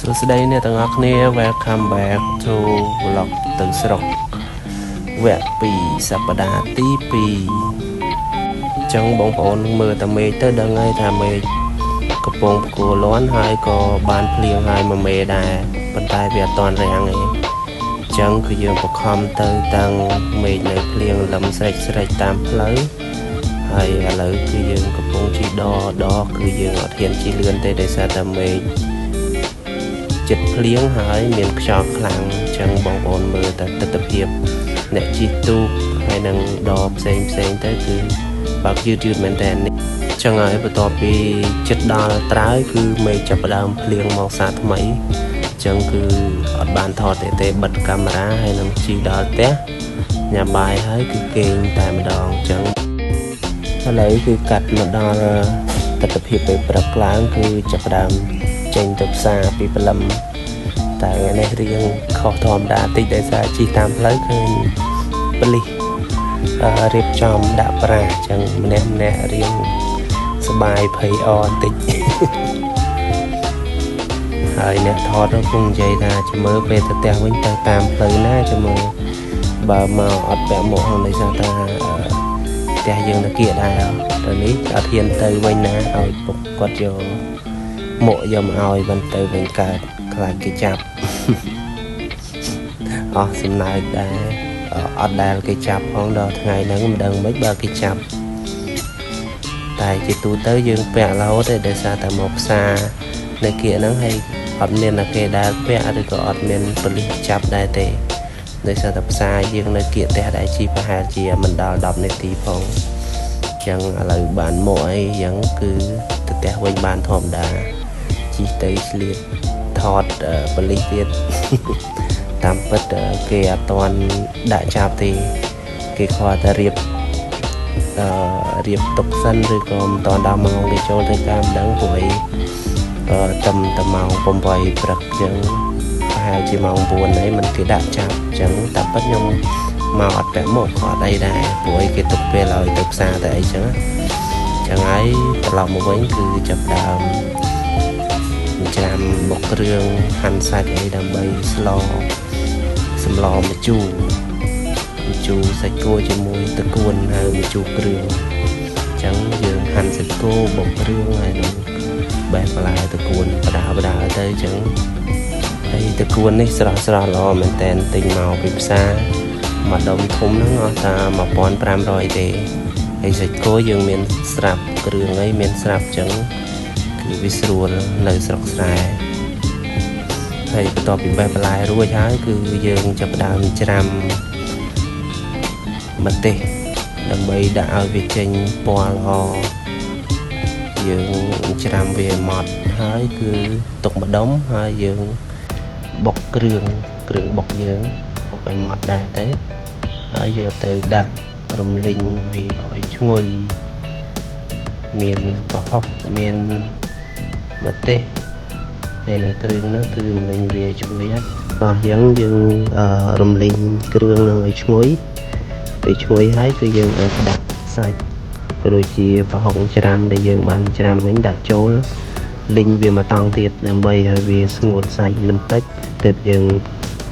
សួស្តីអ្នកទាំងអស់គ្នា Welcome back to vlog ទៅស្រុកវគ្គ2សប្តាហ៍ទី2ចឹងបងប្អូនមើលតាមេឃទៅដឹងហើយថាមេឃកំពុងប្រគល់លាន់ហើយក៏បានភ្លៀងហើយមួយមេដែរប៉ុន្តែវាអត់ទាន់រាំងទេចឹងគឺយើងបខំទៅតាំងមេឃនៅភ្លៀងលឹមស្រេចតាមផ្លូវហើយឥឡូវគឺយើងកំពុងជិះដគឺយើងអត់ហ៊ានជិះលឿនទេដោយសារតែមេឃចិត្តភ្លៀងហើយមានខ្យល់ខ្លាំងចឹងបងប្អូនមើលតែទស្សនភាពអ្នកជិះទូកហើយនឹងដបផ្សេងទៅគឺបើកយឺតមែនតើចឹងហើយបន្ទាប់ពីចិត្តដល់ត្រើយគឺមេឃចាប់ផ្ដើមភ្លៀងមកសាថ្មីចឹងគឺអត់បានថតទេបិទកាមេរ៉ាហើយនឹងជិះដល់ផ្ទះញ៉ាំបាយហើយគឺគេងតែម្ដងចឹងឥឡូវគឺកាត់មកដល់ទស្សនភាពពេលព្រឹកឡើងគឺចាប់ផ្ដើមចេញទៅផ្សារពីព្រលឹមតែនេះរៀងខុសធម្មតាតិចដោយសារជិះតាមផ្លូវឃើញប៉ូលីសរៀបចំដាក់ប្រាចឹងម្នាក់រៀងសបាយភ័យអបន្តិចហើយអ្នកថតនោះគង់និយាយថាចាំមើលពេលទៅផ្ទះវិញទៅតាមផ្លូវណាចាំមើលបើមកអត់ពាក់មួកហ្នឹងដោយសារថាផ្ទះយើងទៅគៀកដែរទៅនេះអត់ហ៊ានទៅវិញណាឲ្យពុកគាត់យកមកយកមកឲ្យមិនទៅវិញកើតខ្លាចគេចាប់អស់សំណើចដែរអត់ដែលគេចាប់ផងដល់ថ្ងៃហ្នឹងមិនដឹងមិនបើគេចាប់តែជាទូទៅយើងពាក់រហូតទេដោយសារតែមកផ្សារនៅគៀកហ្នឹងហើយអត់មានគេដែលពាក់ឬក៏អត់មានប៉ូលីសចាប់ដែរទេដោយសារតែផ្សារយើងនៅគៀកផ្ទះដែរជីប្រហែលជាមិនដល់10នាទីផងចឹងឥឡូវបានមកអីចឹងគឺទៅផ្ទះវិញបានធម្មតាជីទៅឆ្លៀតថតប៉ូលីសទៀតតាមពិតគេអត់ទាន់ដាក់ចាប់ទេគេគ្រាន់តែរៀបទុកសិនឬក៏មិនទាន់ដល់ម៉ោងគេចូលធ្វើការមិនដឹងព្រោះតែម៉ោង8ព្រឹកចឹងប្រហែលជាម៉ោង9ហើយមិនគេដាក់ចាប់ចឹងតែពិតខ្ញុំមកអត់ពាក់មួកក៏អត់អីដែរព្រោះគេទុកពេលឲ្យទៅផ្សារតែអីចឹងហើយត្រឡប់មកវិញគឺចាប់ដើមច្រាំបុកគ្រឿងហាន់សាច់អីដើម្បីសម្លម្ជូរសាច់គោជាមួយទឹកគួនហើយម្ជូរគ្រឿងអញ្ចឹងយើងហាន់សាច់គោបុកគ្រឿងហើយនឹងបេះបន្លែទឹកគួនបដាទៅអញ្ចឹងហើយទឹកគួននេះស្រស់ល្អមែនតែនទិញមកពីផ្សារមួយដុំធំហ្នឹងអស់តែ1500ទេហើយសាច់គោយើងមានស្រាប់គ្រឿងអីមានស្រាប់អញ្ចឹងគឺវាស្រួលនៅស្រុកស្រែហើយបន្ទាប់ពីបេះបន្លែរួចហើយគឺយើងចាប់ផ្ដើមច្រាំម្ទេសដើម្បីដាក់ឲ្យវាចេញពណ៌ល្អយើងច្រាំវាម៉ត់ហើយគឺទុកម្ដុំហើយយើងបុកគ្រឿងបុកយើងបុកឲ្យម៉ត់ដែរទៅហើយយកទៅដាក់រំលីងវាឲ្យឈ្ងុយមានប្រហុកមានម្ទេសពេលគ្រឿងនោះគឺរំលីងវាឈ្ងុយហើយបាទយើងរំលីងគ្រឿងនឹងឲ្យឈ្ងុយពេលឈ្ងុយហើយគឺយើងអាចដាក់សាច់ដូចជាប្រហុកច្រាំដែលយើងបានច្រាំវិញដាក់ចូលលីងវាមកតង់ទៀតដើម្បីឲ្យវាស្ងួតសាច់បន្តិចទើបយើង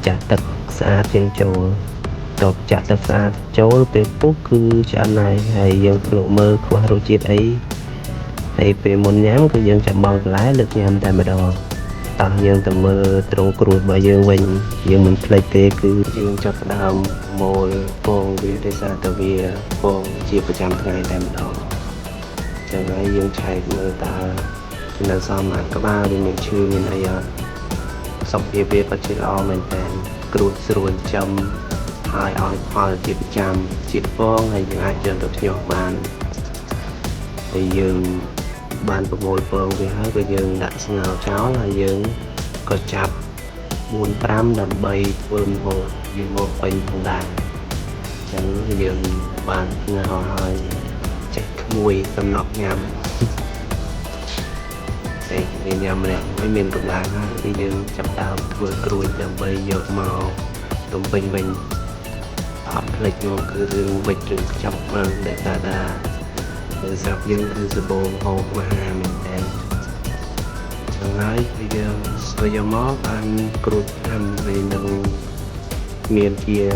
ចាក់ទឹកស្អាតជាងចូលតបចាក់ទឹកស្អាតចូលពេលពុះគឺឆ្អិនហើយយើងភ្លក់មើលខ្វះរសជាតិអីហើយពេលមុនញ៉ាំគឺយើងចាំបង់បន្លែលើកញ៉ាំតែម្ដងតោះយើងទៅមើលត្រង់គ្រួតរបស់យើងវិញយើងមិនភ្លេចទេគឺយើងចាប់ផ្ដើមម៉ូលពងវាដោយសារតែវាពងជាប្រចាំថ្ងៃតែម្ដងចឹងហើយយើងឆែកមើលតើនៅសមអាក្បាលវាមានឈឺមានអីអត់សុខភាពវាពិតជាល្អមែនតើគ្រួតស្រួលចំហើយឲ្យផលជាប្រចាំជាតិពងហើយយើងអាចយកទៅភ្ញាក់បានហើយយើងបានប្រមូលពងវាហើយក៏យើងដាក់ស្ងោរចោលហើយយើងក៏ចាប់ 4-5 ដើម្បីធ្វើម្ហូបវាមកពេញផងដែរអញ្ចឹងយើងបានស្ងោរហើយចេះក្មួយសំណក់ញ៉ាំតែញ៉ាំម្នាក់មិនមានកម្លាំងហើយយើងចាប់ដើមធ្វើគ្រួចដើម្បីយកមកទំពេញវិញអត់ភ្លេចមកគឺរឿងវិចឬចាប់បានដែលថាស្រាប់យើងគឺសបោហោមហាមែនតើ ហើយយើងស្វែងមកបានគ្រូតាមវិញនឹងមានជារ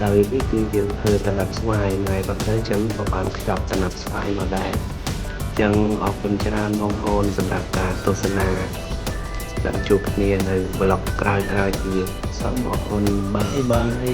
ដូវនេះគឺយើងធ្វើដំណាប់ស្វាយហើយបើទៅចឹងក៏បានខ្ចប់ដំណាប់ស្វាយមកដែរចឹងអរគុណច្រើនបងប្អូនសម្រាប់ការទស្សនាដល់ជួបគ្នានៅប្លុកក្រោយៗទៀតសូមអរគុណបាយបាយ